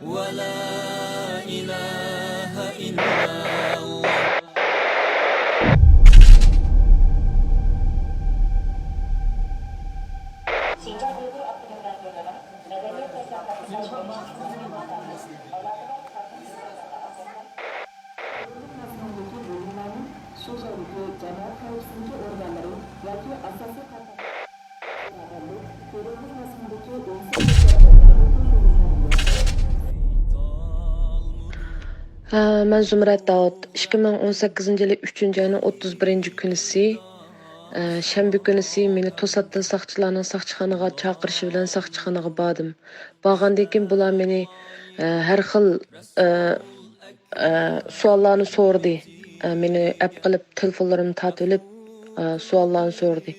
ولا إله إلا الله. Mən Zümrət Davud 2018 yılı 3-cü ayının 31-ci günüsü şənbə günüsü meni to'satdan saqchilarning saqchixonaga chaqirishi bilan saqchixonaga bordim. Borgandan keyin bular meni har xil savollarni so'radi. Meni app qilib telefonlarimni tortib olib savollarni so'radi.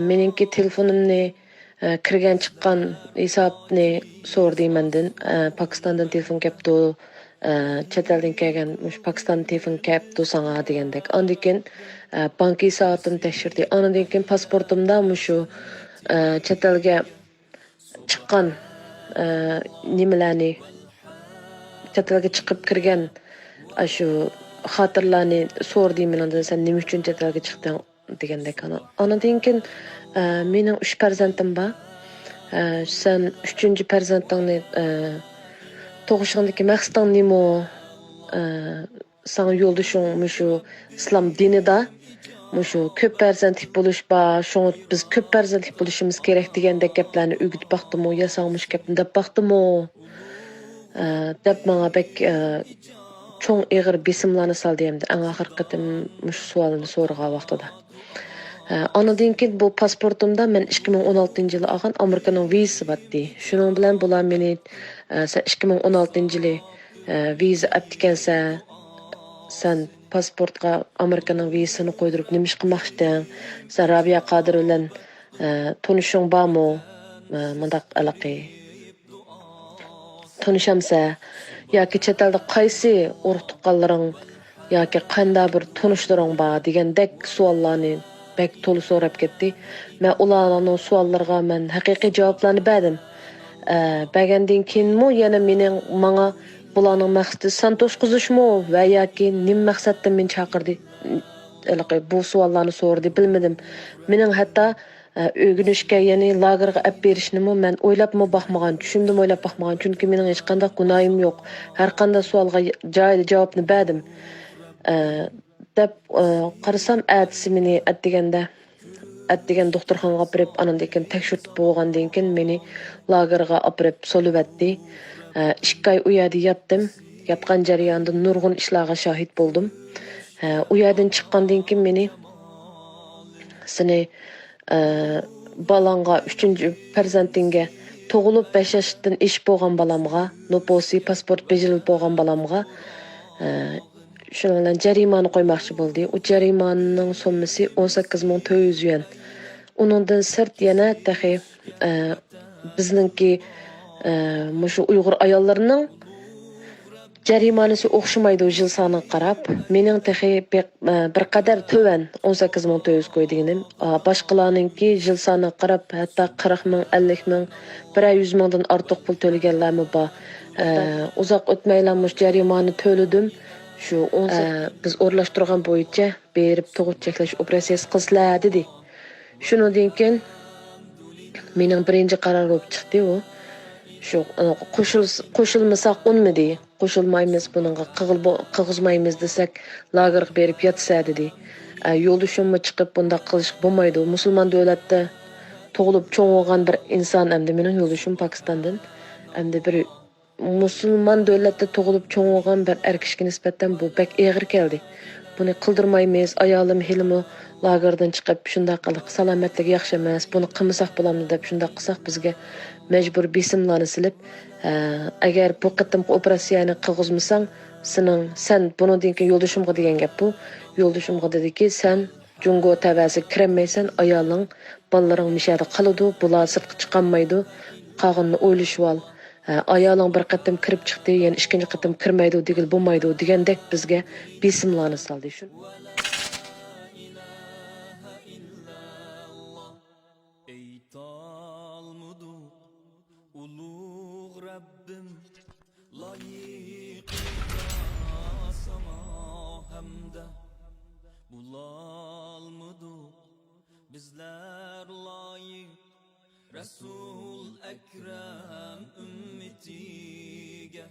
Meningki telefonimni kirgan chiqqan hisobni so'radi mendan. Pokistondan telefon kelibdi. Chet eldan kelgan Pokiston telefon kelibdi sanga degandek. Ondan keyin bank hisobimni tekshirdi. Ondan keyin pasportimda shu chet elga chiqqan nimalarni chet elga chiqib kirgan shu xotirlarni so'rdi mendan. Sen nima uchun chet elga chiqding degandek. Ondan keyin mening 3 farzandim bor. Sen 3-chi farzandingni tug'ishingdagi maqsading nima? Sana yo'ldoshing shu islom dinida shu ko'p farzandlik bo'lish bor. Shuni biz ko'p farzandlik bo'lishimiz kerak degandek gaplarni o'rgatib baqdimi, yasangmish gapni deb baqdimi? Deb menga bek cho'ng ig'ir besimlarni soldi hamda eng oxirgi qatim shu savolni so'ragan vaqtida. Ondan keyin bu pasportimda men 2016-yili olgan Amerikaning vizasi bor. Shuning bilan bular meni 2016-yili viza aptikansa sen pasportga Amerikaning vizasini qo'ydirib nima ish qilmoqchisan? Sen Rabia Qodir bilan tanishing bormi? Mundaq aloqa tanishamsa yoki chet elda qaysi urug' tuqqanlaring yoki qanday bir tanishlaring bor degandek savollarni bek to'la so'rab ketdi. Men ularning savollariga men haqiqiy javoblarni berdim. Bergandan keyinmi yana menga bularning maqsadi san to'shqizishmi va yoki nima maqsadda meni chaqirdi? Bu savollarni so'radi, bilmadim. Mening hatto o'rganishga, ya'ni lagerga olib berishni men o'ylabmi baxmagan, tushimda o'ylab baxmagan, chunki mening hech qanday gunohim yo'q. Har qanday savolga joyida javobni berdim. Deb qarasam atisi meni atdigan doktorxonaga olib borib, andan keyin tekshirtib bo'lgandan keyin meni lagerga olib borib solibdi. 2 oy u yerda yotdim. Yotgan jarayonda nurg'un ishlarga shohid bo'ldim. U yerdan chiqqandan keyin meni seni balanga 3-chi farzandingga tug'ilib 5 yoshdan eshib bo'lgan balamga, noposi pasport bejirilib bo'lgan balamga shuning bilan jarimani qo'ymoqchi bo'ldi. U jarimaning summasi 18,400 yuan. Uningdan sirt yana taxi bizningki shu Uyg'ur ayollarining jarimanasi o'xshamaydi yil soniga qarab. Mening taxi bir qadar to'van 18,400 qo'ydiganim. Boshqalarningki yil soniga qarab hatto 40 ming, 50 ming, 100 mingdan ortiq pul to'laganlarmi bor. Uzoq o'tmaylarmish jarimani to'ladim. Shu biz o'rlashtirgan bo'yicha berib tug'ut cheklash operatsiyasi qilsizlar dedi. Shundan keyin mening birinchi qaror bo'lib chiqdi u. Shu qo'shilmasak unmidi. Qo'shilmaymiz buningga qig'izmaymiz desak lagerga berib yotsa dedi. Yo'ldoshimni chiqib bunda qilish bo'lmaydi. Musulmon davlatda tug'ilib cho'ng bo'lgan bir inson hamda mening yo'ldoshim Pokistondan hamda bir musulmon davlatda tug'ilib cho'ng bo'lgan bir erkakka nisbatan bu bek og'ir keldi. Buni qildirmaymiz. Ayolim hilmi lagerdan chiqib shunday qilib salomatligi yaxshi emas. Buni qilmasak bo'lamdi deb shunday qilsak bizga majbur besimlarni silib, agar bu qitimqi operatsiyani qilg'izmasang, sen bundan keyin yo'ldoshimga degan gap bu. Yo'ldoshimga dediki, sen Jungo tavasi kirmaysan, ayoling, bolalaring mishada qoladi, bular sirtqa chiqolmaydi. Qog'inni o'ylashib ol. Ayoling bir qatim kirib chiqdi, yana ikkinchi qatim kirmaydi, degil bo'lmaydi degandek bizga besimlarni soldi. Shu Ey talmudu ulug' Rabbim loyiq sana hamda bulolmadık bizler loyiq Rasul Ekrem ümmetiga